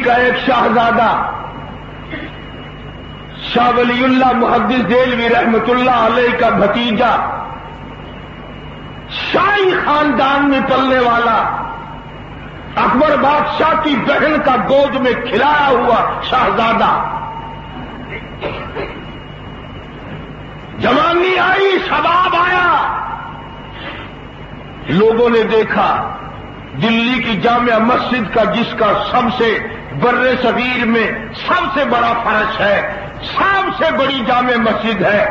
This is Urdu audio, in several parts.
کا ایک شاہزادہ شاہ ولی اللہ محدث دہلوی رحمت اللہ علیہ کا بھتیجا، شاہی خاندان میں پلنے والا، اکبر بادشاہ کی بہن کا گود میں کھلایا ہوا شاہزادہ، جوانی آئی، شباب آیا، لوگوں نے دیکھا دلی کی جامع مسجد کا، جس کا سب سے بر صغیر میں سب سے بڑا فرش ہے، سب سے بڑی جامع مسجد ہے،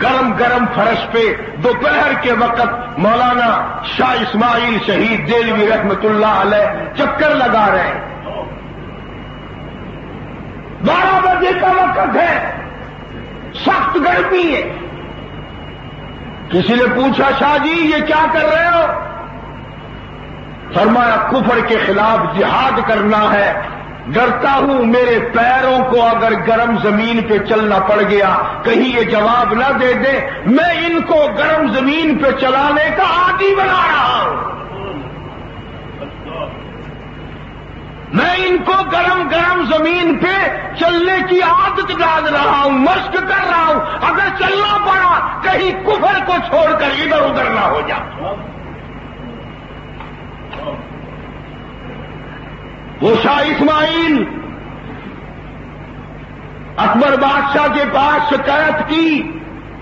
گرم گرم فرش پہ دوپہر کے وقت مولانا شاہ اسماعیل شہید دہلوی رحمت اللہ علیہ چکر لگا رہے ہیں۔ 12 بجے کا وقت ہے، سخت گرمی ہے۔ کسی نے پوچھا شاہ جی یہ کیا کر رہے ہو؟ فرمایا کفر کے خلاف جہاد کرنا ہے، ڈرتا ہوں میرے پیروں کو اگر گرم زمین پہ چلنا پڑ گیا کہیں یہ جواب نہ دے دیں، میں ان کو گرم زمین پہ چلانے کا عادی بنا رہا ہوں، میں ان کو گرم گرم زمین پہ چلنے کی عادت ڈال رہا ہوں، مشق کر رہا ہوں، اگر چلنا پڑا کہیں کفر کو چھوڑ کر ادھر ادھر نہ ہو جائے۔ وہ شاہ اسماعیل اکبر بادشاہ کے پاس شکایت کی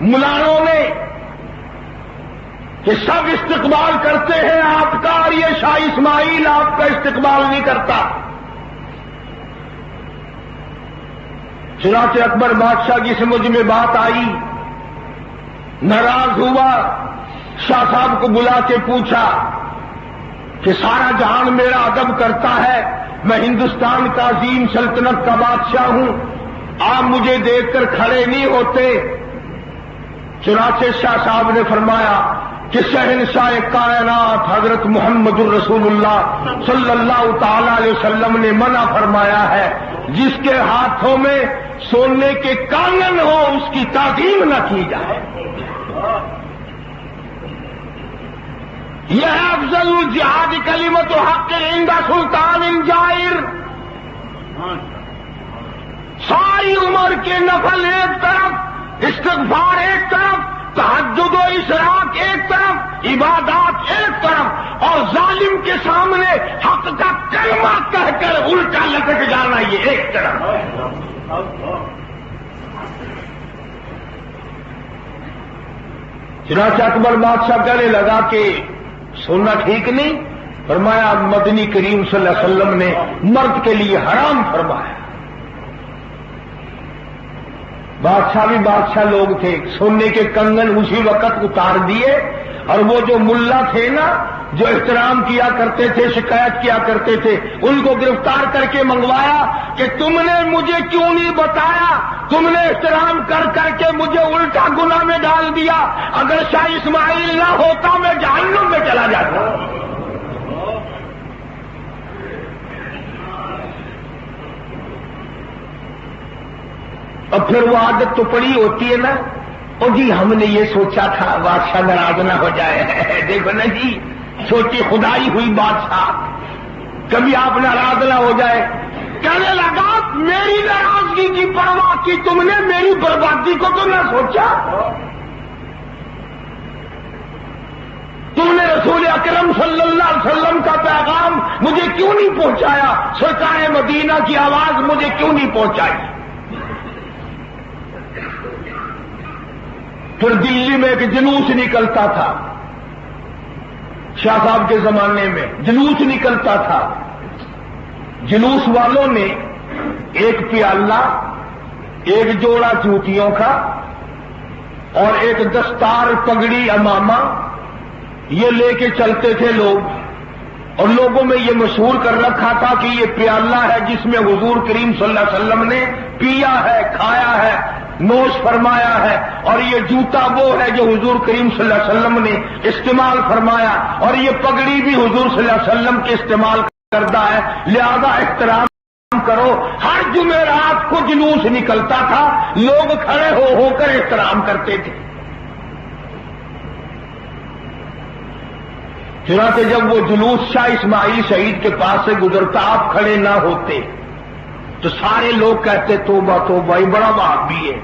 ملانوں نے کہ سب استقبال کرتے ہیں آپ کا اور یہ شاہ اسماعیل آپ کا استقبال نہیں کرتا۔ چنانچہ اکبر بادشاہ کی سمجھ میں بات آئی، ناراض ہوا، شاہ صاحب کو بلا کے پوچھا کہ سارا جہان میرا ادب کرتا ہے، میں ہندوستان کا عظیم سلطنت کا بادشاہ ہوں، آپ مجھے دیکھ کر کھڑے نہیں ہوتے۔ چنانچہ شاہ صاحب نے فرمایا کہ شہنشاہ کائنات حضرت محمد الرسول اللہ صلی اللہ تعالی علیہ وسلم نے منع فرمایا ہے، جس کے ہاتھوں میں سونے کے کانگن ہو اس کی تعظیم نہ کی جائے۔ یہ ہے افضل الجہاد کلمۃ حق عند سلطان جائر۔ ساری عمر کے نفل ایک طرف، استغفار ایک طرف، تہجد و اشراق ایک طرف، عبادات ایک طرف، اور ظالم کے سامنے حق کا کلمہ کہہ کر الٹا لٹک جانا یہ ایک طرف۔ چنانچہ اکبر بادشاہ کہنے لگا کہ سننا ٹھیک نہیں، فرمایا مدنی کریم صلی اللہ علیہ وسلم نے مرد کے لیے حرام فرمایا۔ بادشاہ بھی بادشاہ لوگ تھے، سونے کے کنگن اسی وقت اتار دیے، اور وہ جو ملا تھے نا جو احترام کیا کرتے تھے، شکایت کیا کرتے تھے، ان کو گرفتار کر کے منگوایا کہ تم نے مجھے کیوں نہیں بتایا، تم نے احترام کر کر کے مجھے الٹا گناہ میں ڈال دیا، اگر شاہ اسماعیل نہ ہوتا میں جہنم میں چلا جاتا۔ اور پھر وہ عادت تو پڑی ہوتی ہے نا، اور جی ہم نے یہ سوچا تھا بادشاہ ناراض نہ ہو جائے، دیکھو نا جی سوچی خدائی ہوئی بادشاہ، کبھی آپ ناراض نہ ہو جائے۔ کہنے لگا میری ناراضگی کی پرواہ کی تم نے، میری بربادی کو تو نہ سوچا، تم نے رسول اکرم صلی اللہ علیہ وسلم کا پیغام مجھے کیوں نہیں پہنچایا، سرکار مدینہ کی آواز مجھے کیوں نہیں پہنچائی۔ پھر دلی میں ایک جلوس نکلتا تھا، شاہ صاحب کے زمانے میں جلوس نکلتا تھا، جلوس والوں نے ایک پیالہ، ایک جوڑا جوتیوں کا اور ایک دستار پگڑی امامہ یہ لے کے چلتے تھے لوگ، اور لوگوں میں یہ مشہور کر رکھا تھا کہ یہ پیالہ ہے جس میں حضور کریم صلی اللہ علیہ وسلم نے پیا ہے، کھایا ہے، نوش فرمایا ہے، اور یہ جوتا وہ ہے جو حضور کریم صلی اللہ علیہ وسلم نے استعمال فرمایا، اور یہ پگڑی بھی حضور صلی اللہ علیہ وسلم کے استعمال کردہ ہے، لہذا احترام کرو۔ ہر جمعرات کو جلوس نکلتا تھا، لوگ کھڑے ہو کر احترام کرتے تھے۔ چنانچہ جب وہ جلوس شاہ اسماعیل شہید کے پاس سے گزرتا، آپ کھڑے نہ ہوتے، تو سارے لوگ کہتے توبہ توبہ یہ بڑا وہابی ہے،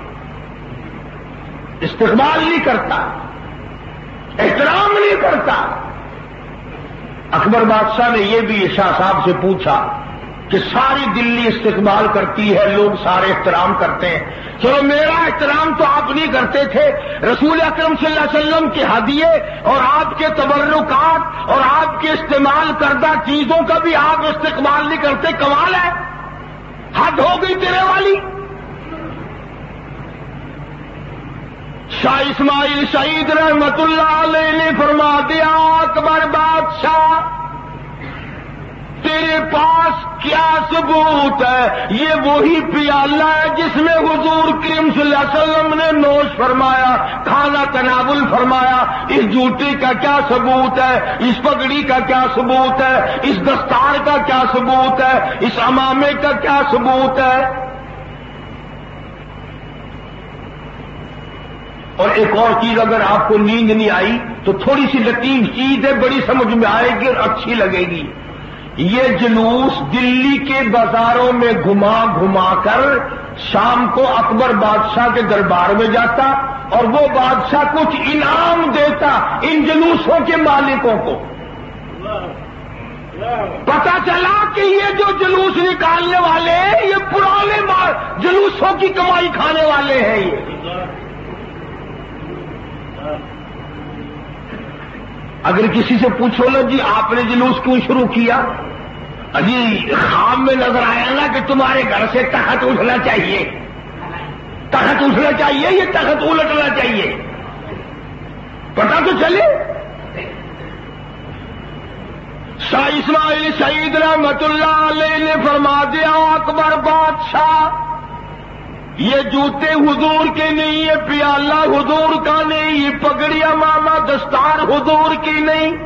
استقبال نہیں کرتا، احترام نہیں کرتا۔ اکبر بادشاہ نے یہ بھی شاہ صاحب سے پوچھا کہ ساری دلی استقبال کرتی ہے، لوگ سارے احترام کرتے ہیں، چلو میرا احترام تو آپ نہیں کرتے تھے، رسول اکرم صلی اللہ علیہ وسلم کے ہدیے اور آپ کے تبرکات اور آپ کے استعمال کردہ چیزوں کا بھی آپ استقبال نہیں کرتے، کمال ہے، حد ہو گئی تیرے والی۔ شاہ اسماعیل شہید رحمت اللہ علیہ نے فرما دیا، اکبر بادشاہ تیرے پاس کیا ثبوت ہے؟ یہ وہی پیالہ ہے جس میں حضور کریم صلی اللہ علیہ وسلم نے نوش فرمایا، کھانا تناول فرمایا۔ اس جوتے کا کیا ثبوت ہے؟ اس پگڑی کا کیا ثبوت ہے؟ اس دستار کا کیا ثبوت ہے؟ اس عمامے کا کیا ثبوت ہے؟ اور ایک اور چیز، اگر آپ کو نیند نہیں آئی تو تھوڑی سی لطیف چیز ہے، بڑی سمجھ میں آئے گی اور اچھی لگے گی۔ یہ جلوس دلی کے بازاروں میں گھما گھما کر شام کو اکبر بادشاہ کے دربار میں جاتا اور وہ بادشاہ کچھ انعام دیتا ان جلوسوں کے مالکوں کو۔ پتا چلا کہ یہ جو جلوس نکالنے والے ہیں یہ پرانے جلوسوں کی کمائی کھانے والے ہیں۔ یہ اگر کسی سے پوچھو نا جی آپ نے جلوس کیوں شروع کیا، جی خواب میں نظر آیا نا کہ تمہارے گھر سے تخت اٹھنا چاہیے، تخت اٹھنا چاہیے، یہ تخت الٹنا چاہیے، پتا تو چلے۔ شاہ اسماعیل شہید رحمت اللہ علیہ نے فرما دیا، اکبر بادشاہ یہ جوتے حضور کے نہیں، یہ پیالہ حضور کا نہیں، یہ پگڑی امامہ دستار حضور کی نہیں،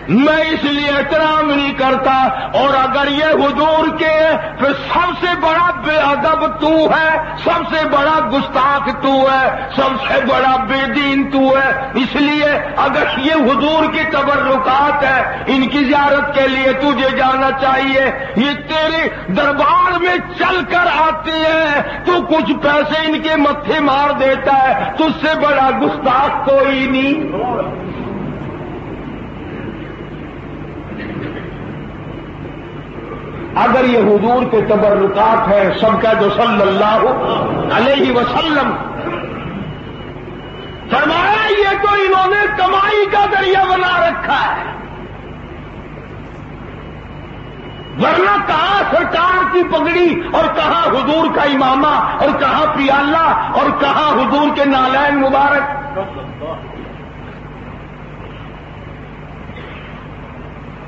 میں اس لیے احترام نہیں کرتا۔ اور اگر یہ حضور کے ہے پھر سب سے بڑا بے ادب تو ہے، سب سے بڑا گستاخ تو ہے، سب سے بڑا بے دین تو ہے۔ اس لیے اگر یہ حضور کی تبرکات ہے ان کی زیارت کے لیے تجھے جانا چاہیے۔ یہ تیرے دربار میں چل کر آتے ہیں، تو کچھ پیسے ان کے متھے مار دیتا ہے، تجھ سے بڑا گستاخ کوئی نہیں۔ اگر یہ حضور کے تبرکات ہیں، سب کا جو صلی اللہ علیہ وسلم، فرمایا یہ تو انہوں نے کمائی کا ذریعہ بنا رکھا ہے، ورنہ کہاں سرکار کی پگڑی اور کہاں حضور کا امامہ اور کہاں پیالہ اور کہاں حضور کے نالین مبارک۔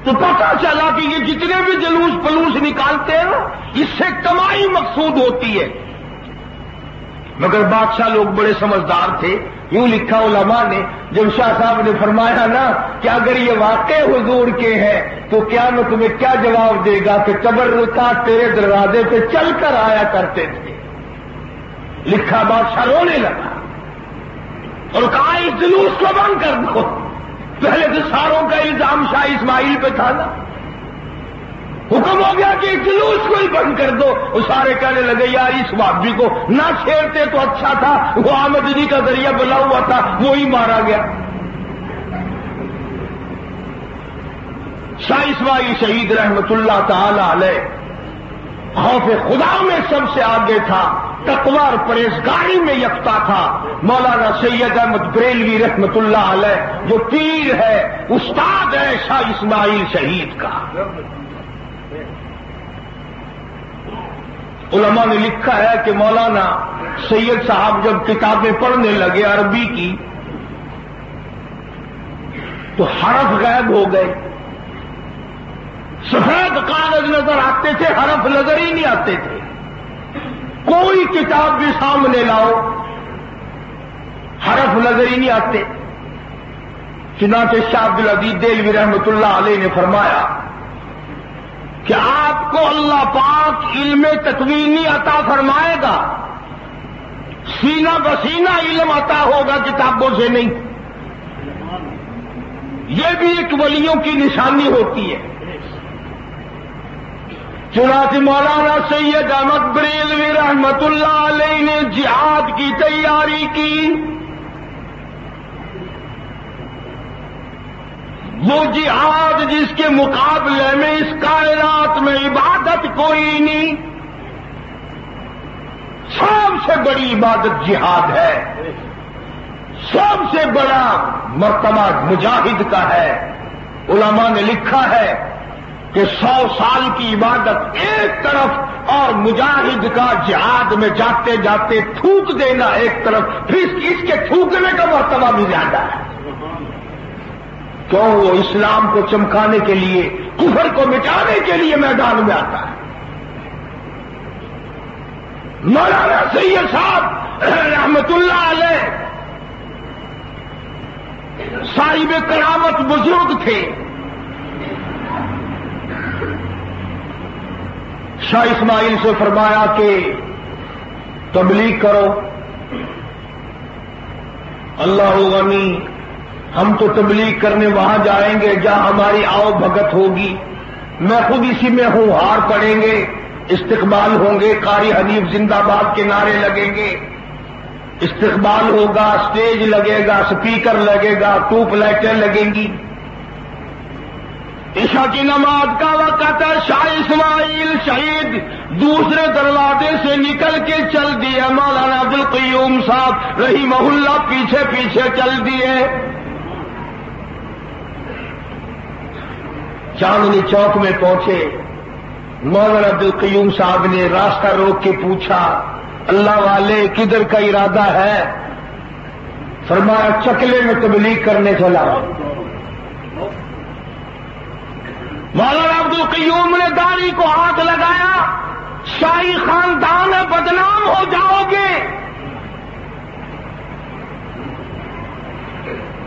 تو پتا چلا کہ یہ جتنے بھی جلوس پلوس نکالتے ہیں نا اس سے کمائی مقصود ہوتی ہے۔ مگر بادشاہ لوگ بڑے سمجھدار تھے، یوں لکھا علماء نے، جب شاہ صاحب نے فرمایا نا کہ اگر یہ واقع حضور کے ہیں تو قیامت میں کیا جواب دے گا کہ تبرکات تیرے دروازے پہ چل کر آیا کرتے تھے، لکھا بادشاہ رونے لگا اور کہا اس جلوس کو بند کر دو۔ پہلے تو ساروں کا الزام شاہ اسماعیل پہ تھا نا، حکم ہو گیا کہ جلوس کو ہی بند کر دو۔ وہ سارے کہنے لگے یار اس وابی کو نہ چھیڑتے تو اچھا تھا، وہ آمدنی کا ذریعہ بنا ہوا تھا، وہی مارا گیا۔ شاہ اسماعیل شہید رحمت اللہ تعالی علیہ خوف خدا میں سب سے آگے تھا، تقوی اور پرہیزگاری میں یکتا تھا۔ مولانا سید احمد بریلوی رحمت اللہ علیہ جو پیر ہے، استاد ہے شاہ اسماعیل شہید کا۔ علماء نے لکھا ہے کہ مولانا سید صاحب جب کتابیں پڑھنے لگے عربی کی تو حرف غائب ہو گئے، سفید کاغذ نظر آتے تھے، حرف نظر ہی نہیں آتے تھے۔ کوئی کتاب بھی سامنے لاؤ حرف نظر ہی نہیں آتے۔ چنانچہ شاہ عبدالعزیز دہلوی رحمۃ اللہ علیہ نے فرمایا کہ آپ کو اللہ پاک علم تکوینی عطا فرمائے گا، سینہ بسینہ علم عطا ہوگا، کتابوں سے نہیں۔ یہ بھی ایک ولیوں کی نشانی ہوتی ہے۔ چنانچہ مولانا سید احمد بریلوی رحمت اللہ علیہ نے جہاد کی تیاری کی. وہ جہاد جس کے مقابلے میں اس کائنات میں عبادت کوئی نہیں. سب سے بڑی عبادت جہاد ہے. سب سے بڑا مرتبہ مجاہد کا ہے. علماء نے لکھا ہے کہ 100 سال کی عبادت ایک طرف اور مجاہد کا جہاد میں جاتے جاتے تھوک دینا ایک طرف، پھر اس کے تھوکنے کا مرتبہ بھی زیادہ ہے. کیوں؟ وہ اسلام کو چمکانے کے لیے، کفر کو مٹانے کے لیے میدان میں آتا ہے. مولانا سید صاحب رحمت اللہ علیہ صاحب کرامت بزرگ تھے. شاہ اسماعیل سے فرمایا کہ تبلیغ کرو. اللہ غنی، ہم تو تبلیغ کرنے وہاں جائیں گے جہاں ہماری آؤ بھگت ہوگی. میں خود اسی میں ہوں. ہار پڑیں گے، استقبال ہوں گے، قاری حنیف زندہ باد کے نعرے لگیں گے، استقبال ہوگا، اسٹیج لگے گا، سپیکر لگے گا، ٹوپ لائٹیں لگیں گی. عشاء کی نماز کا وقت ہے. شاہ اسماعیل شہید دوسرے دروازے سے نکل کے چل دیے. مولانا عبدالقیوم صاحب رحمہ اللہ پیچھے پیچھے چل دیے. چاندنی چوک میں پہنچے. مولانا عبدالقیوم صاحب نے راستہ روک کے پوچھا، اللہ والے کدھر کا ارادہ ہے؟ فرمایا چکلے میں تبلیغ کرنے چلا. مولانا عبدالقیوم نے داڑھی کو ہاتھ لگایا، شاہی خاندان بدنام ہو جاؤ گے.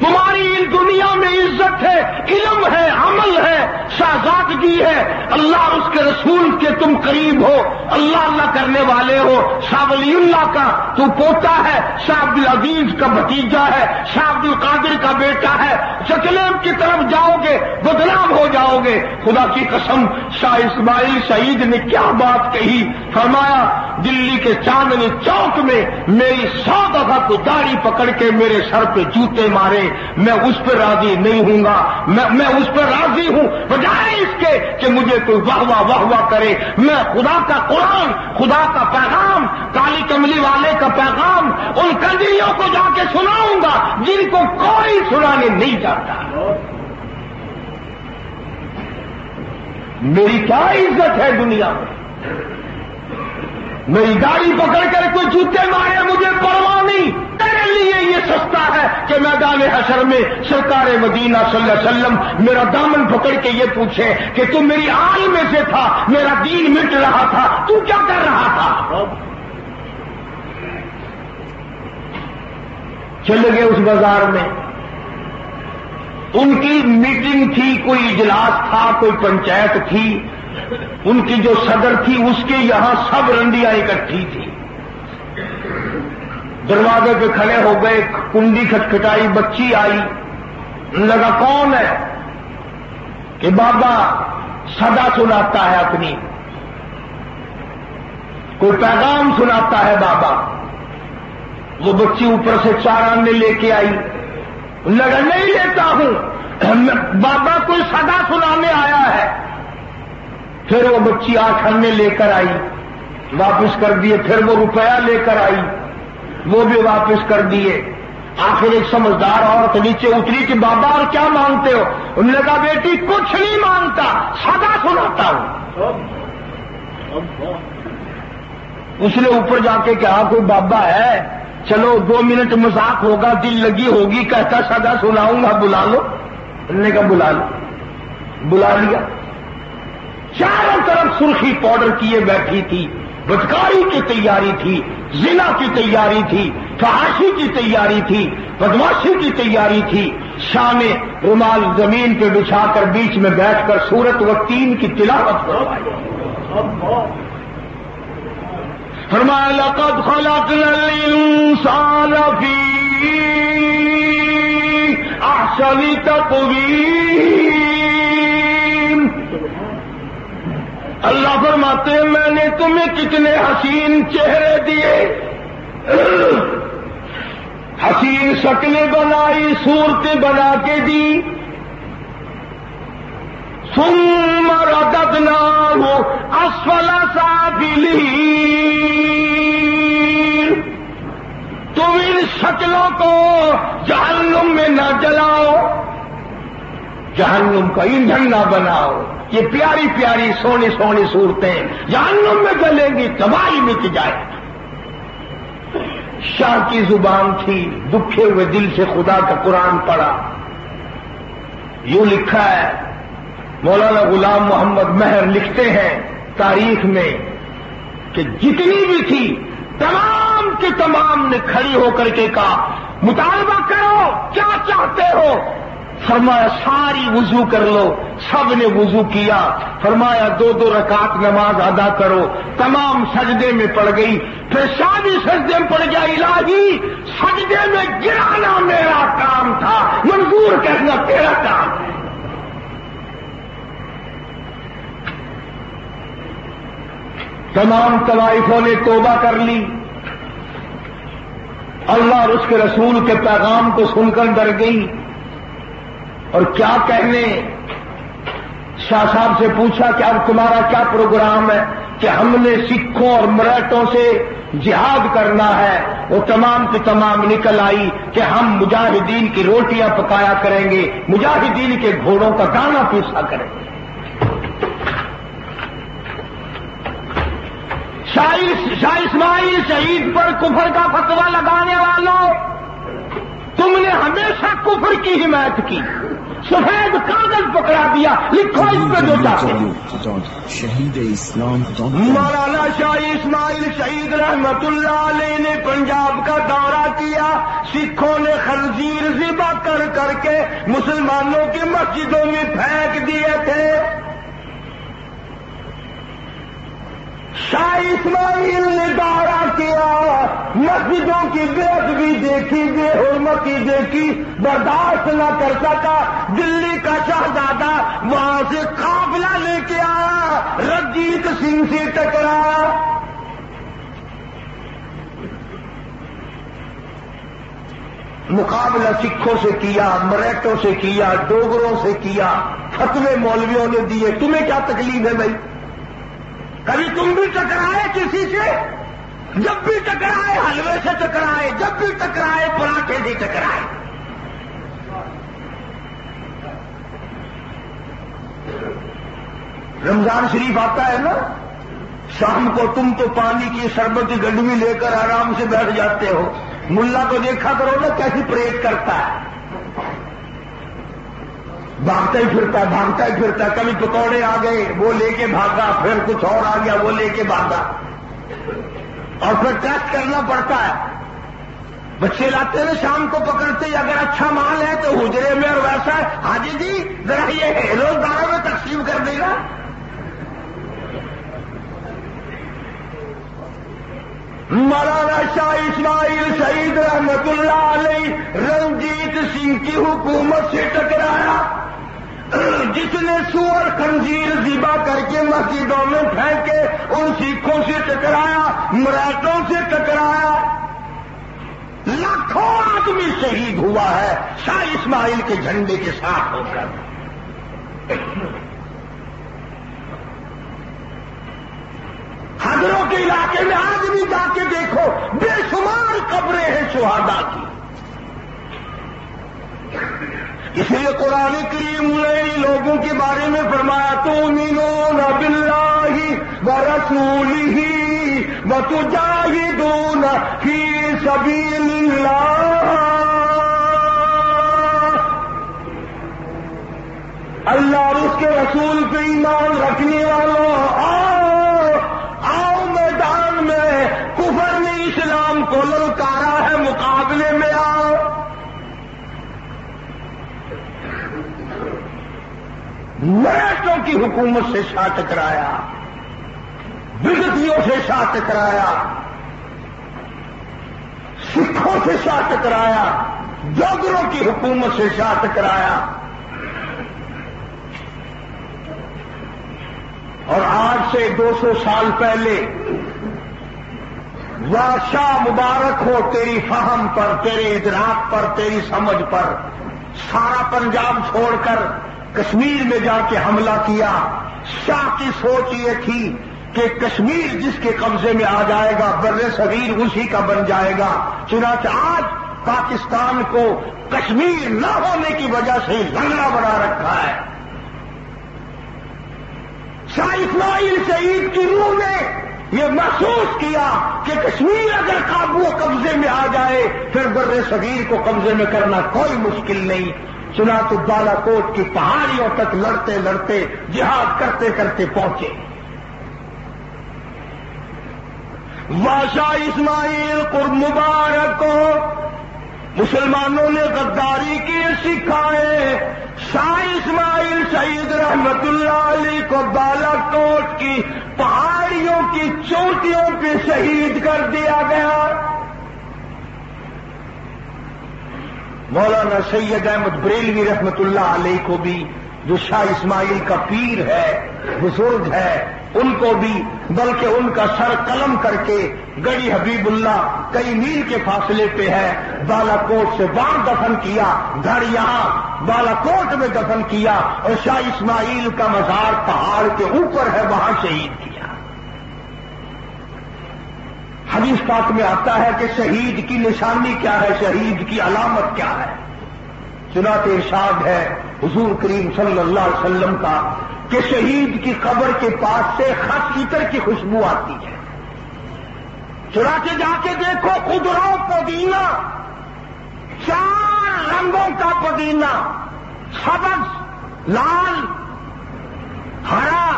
تمہاری ان دنیا میں عزت ہے، علم ہے، عمل ہے، شہزادگی ہے. اللہ اس کے رسول کے تم قریب ہو، اللہ اللہ کرنے والے ہو. شاہ ولی اللہ کا تو پوتا ہے، شاہ عبدالعزیز کا بھتیجا ہے، شاہ عبد القادر کا بیٹا ہے. چکلیم کی طرف جاؤ گے بدنام ہو جاؤ گے. خدا کی قسم شاہ اسماعیل شہید نے کیا بات کہی. فرمایا دلی کے چاندنی چوک میں میری 100 دفعہ کو داڑھی پکڑ کے میرے سر پہ جوتے مارے، میں اس پہ راضی نہیں ہوں گا. میں اس پہ راضی ہوں بجائے اس کے کہ مجھے کوئی واہ واہ کرے. میں خدا کا قرآن، خدا کا پیغام، کالی کملی والے کا پیغام ان کنجریوں کو جا کے سناؤں گا جن کو کوئی سنانے نہیں جاتا. میری کیا عزت ہے دنیا میں؟ میری گاڑی پکڑ کر کوئی جوتے مارے مجھے پرواہ نہیں. میرے لیے یہ سستا ہے کہ میدان حشر میں سرکار مدینہ صلی اللہ علیہ وسلم میرا دامن پکڑ کے یہ پوچھے کہ تم میری آل میں سے تھا، میرا دین مٹ رہا تھا، تو کیا کر رہا تھا؟ چلے گئے اس بازار میں. ان کی میٹنگ تھی، کوئی اجلاس تھا، کوئی پنچایت تھی. ان کی جو صدر تھی اس کے یہاں سب رنڈیاں اکٹھی تھی. دروازے پہ کھڑے ہو گئے، کنڈی کھٹکھٹائی، بچی آئی. لگا کون ہے؟ کہ بابا صدا سناتا ہے، اپنی کوئی پیغام سناتا ہے بابا. وہ بچی اوپر سے 4 آنے لے کے آئی. لگا نہیں لیتا ہوں، بابا کوئی صدا سنانے آیا ہے. پھر وہ بچی 8 آنے لے کر آئی، واپس کر دیے. پھر وہ روپیہ لے کر آئی، وہ بھی واپس کر دیے. آخر ایک سمجھدار عورت نیچے اتری کہ بابا اور کیا مانگتے ہو؟ انہوں نے کہا بیٹی کچھ نہیں مانگتا، صدا سناتا ہوں. اس نے اوپر جا کے کہا کوئی بابا ہے؟ چلو 2 منٹ مذاق ہوگا، دل لگی ہوگی، کہتا صدا سناؤں گا، بلا لو. انہوں نے کہا بلا لو. بلا لیا. چاروں طرف سرخی پاؤڈر کیے بیٹھی تھی، بدکاری کی تیاری تھی، زنا کی تیاری تھی، فحاشی کی تیاری تھی، بدماشی کی تیاری تھی. شاہ نے رومال زمین پہ بچھا کر بیچ میں بیٹھ کر سورت والتین کی تلاوت کروائی. فرمایا لقد خلقنا الانسان فی احسن تقویم. اللہ فرماتے ہیں میں نے تمہیں کتنے حسین چہرے دیے، حسین شکلیں بنائی، صورتیں بنا کے دی، ثم رددناہ اسفل سافلین، تم ان شکلوں کو جہنم میں نہ جلاؤ، جہنم کا ایندھن نہ بناؤ، یہ پیاری پیاری سونی سونی صورتیں جہنم میں جلیں گی، تباہی مٹ جائے۔ شاہ کی زبان تھی، دکھے ہوئے دل سے خدا کا قرآن پڑھا، یوں لکھا ہے، مولانا غلام محمد مہر لکھتے ہیں تاریخ میں کہ جتنی بھی تھی تمام کے تمام نے کھڑی ہو کر کے کہا مطالبہ کرو کیا چاہتے ہو، فرمایا ساری وضو کر لو، سب نے وضو کیا، فرمایا 2 رکعت نماز ادا کرو، تمام سجدے میں پڑ گئی، پھر شاہ بھی سجدے میں پڑ گیا، الہی سجدے میں گرانا میرا کام تھا، منظور کہنا تیرا کام ہے۔ تمام طوائفوں نے توبہ کر لی، اللہ اور اس کے رسول کے پیغام کو سن کر ڈر گئی، اور کیا کہنے، شاہ صاحب سے پوچھا کہ اب تمہارا کیا پروگرام ہے، کہ ہم نے سکھوں اور مراٹھوں سے جہاد کرنا ہے، وہ تمام کی تمام نکل آئی کہ ہم مجاہدین کی روٹیاں پکایا کریں گے، مجاہدین کے گھوڑوں کا دانا پیسا کریں گے۔ شاہ اسماعیل شہید پر کفر کا فتویٰ لگانے والوں، تم نے ہمیشہ کفر کی حمایت کی، سفید کاغذ پکڑا دیا، لکھو اس پہ جو چاہتے ہیں۔ شہید اسلام مولانا شاہ اسماعیل شہید رحمت اللہ علیہ نے پنجاب کا دورہ کیا، سکھوں نے خنزیر ذبح کر کر کے مسلمانوں کی مسجدوں میں پھینک دیے تھے۔ شاہ اسماعیل نے دورہ کیا، مسجدوں کی بے ادبی دیکھی، بے حرمتی دیکھی، برداشت نہ کر سکا، دلی کا شہزادہ وہاں سے قافلہ لے کے آیا، رنجیت سنگھ سے ٹکرایا، مقابلہ سکھوں سے کیا، مراٹھوں سے کیا، ڈوگروں سے کیا، فتوے مولویوں نے دیے، تمہیں کیا تکلیف ہے بھائی؟ کبھی تم بھی ٹکرائے کسی سے؟ جب بھی ٹکرائے حلوے سے ٹکرائے، جب بھی ٹکرائے پراٹھے سے ٹکرائے۔ رمضان شریف آتا ہے نا، شام کو تم تو پانی کی شربت کی گڈوی لے کر آرام سے بیٹھ جاتے ہو، ملا کو دیکھا کرو نا کیسی پریڈ کرتا ہے، بھاگتا ہی پھرتا ہے، بھاگتا ہی پھرتا ہے، کبھی پکوڑے آ گئے وہ لے کے بھاگا، پھر کچھ اور آ گیا وہ لے کے بھاگا، اور پھر ٹیسٹ کرنا پڑتا ہے۔ بچے لاتے ہیں شام کو پکڑتے، اگر اچھا مال ہے تو حجرے میں، اور ویسا ہے حاجی جی ذرا یہ روزداروں میں تقسیم کر دے گا۔ مولانا شاہ اسماعیل شہید رحمت اللہ علیہ رنجیت سنگھ کی حکومت سے ٹکرایا، جس نے سور خنزیر ذبح کر کے مسجدوں میں پھینکے، ان سکھوں سے ٹکرایا، مراٹھوں سے ٹکرایا، لاکھوں آدمی شہید ہوا ہے شاہ اسماعیل کے جھنڈے کے ساتھ ہو کر۔ حضروں کے علاقے میں آج بھی جا کے دیکھو، بے شمار قبریں ہیں شہداء کی۔ اس لیے قرآن کریم نے لوگوں کے بارے میں فرمایا تؤمنون باللہ ورسولہ وتجاہدون فی سبیل اللہ۔ اللہ اور اس کے رسول پہ ایمان رکھنے والوں، آؤ میدان میں، کفر نے اسلام کو للکارا ہے، مقابلے میں آؤ۔ مراٹھوں کی حکومت سے شاہ ٹکرایا، بدعتیوں سے شاہ ٹکرایا، سکھوں سے شاہ ٹکرایا، جوگروں کی حکومت سے شاہ ٹکرایا۔ اور آج سے 200 سال پہلے بادشاہ مبارک ہو تیری فہم پر، تیرے ادراک پر، تیری سمجھ پر، سارا پنجاب چھوڑ کر کشمیر میں جا کے حملہ کیا۔ شاہ کی سوچ یہ تھی کہ کشمیر جس کے قبضے میں آ جائے گا بر صغیر اسی کا بن جائے گا، چنانچہ آج پاکستان کو کشمیر نہ ہونے کی وجہ سے لنگڑا بنا رکھا ہے۔ شاہ اسماعیل شہید کی روح نے یہ محسوس کیا کہ کشمیر اگر قابو و قبضے میں آ جائے پھر بر صغیر کو قبضے میں کرنا کوئی مشکل نہیں۔ چنانچہ بالا کوٹ کی پہاڑیوں تک لڑتے لڑتے جہاد کرتے کرتے پہنچے۔ بادشاہ اسماعیل قرب مبارک کو مسلمانوں نے غداری کی سکھائے۔ شاہ اسماعیل شہید رحمت اللہ علیہ کو بالا کوٹ کی پہاڑیوں کی چوٹیوں پہ شہید کر دیا گیا۔ مولانا سید احمد بریلوی رحمت اللہ علیہ کو بھی، جو شاہ اسماعیل کا پیر ہے، بزرگ ہے، ان کو بھی، بلکہ ان کا سر قلم کر کے گڑی حبیب اللہ کئی میل کے فاصلے پہ ہے، بالا کوٹ سے وہاں دفن کیا، گھر یہاں بالا کوٹ میں دفن کیا، اور شاہ اسماعیل کا مزار پہاڑ کے اوپر ہے، وہاں شہید کیا۔ حدیث پاک میں آتا ہے کہ شہید کی نشانی کیا ہے، شہید کی علامت کیا ہے۔ چنانچہ ارشاد ہے حضور کریم صلی اللہ علیہ وسلم کا کہ شہید کی قبر کے پاس سے خط عطر کی خوشبو آتی ہے۔ چنانچہ جا کے دیکھو، خضرا پودینہ، 4 رنگوں کا پودینہ، سبز، لال، ہرا،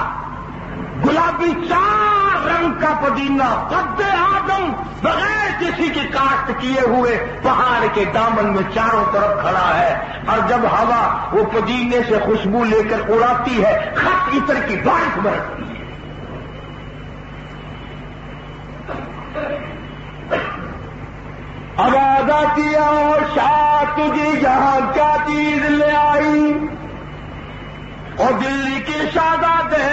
گلابی، 4 رنگ کا پودینہ قد آدم بغیر کسی کی کاشت کیے ہوئے پہاڑ کے دامن میں چاروں طرف کھڑا ہے، اور جب ہوا وہ پودینے سے خوشبو لے کر اڑاتی ہے خط عطر کی بارش برستی ہے۔ آواز آتی ہے اور شاہ تجھے یہاں کیا چیز لے آئی، اور دلی کے شہزادے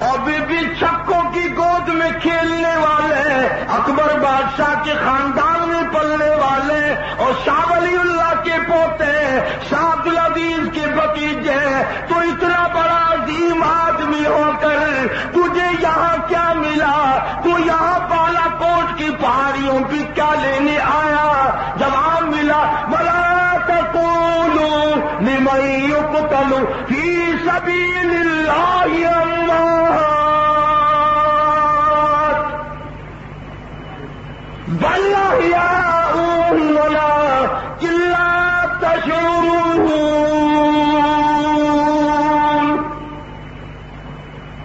اور بی بی چھکوں کی گود میں کھیلنے والے، اکبر بادشاہ کے خاندان میں پلنے والے، اور شاہ ولی اللہ کے پوتے، شاہ عبدالعزیز کے بھتیجے، تو اتنا بڑا عظیم آدمی ہو کر تجھے یہاں کیا ملا؟ تو یہاں بالا کوٹ کی پہاڑیوں کی کیا لینے آیا؟ جواب ملا، وَلَا تَقُولُوا لِمَن يُقْتَلُ فِي سَبِيلِ اللَّهِ أَمْوَاتٌ بَلْ أَحْيَاءٌ وَلَٰكِن لَّا تَشْعُرُونَ۔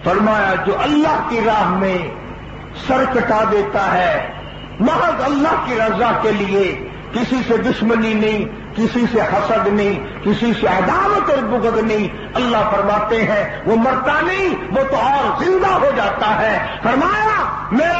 فرمایا جو اللہ کی راہ میں سر کٹا دیتا ہے محض اللہ کی رضا کے لیے، کسی سے دشمنی نہیں، کسی سے حسد نہیں، کسی سے عداوت اور بغض نہیں، اللہ فرماتے ہیں وہ مرتا نہیں، وہ تو اور زندہ ہو جاتا ہے۔ فرمایا میرے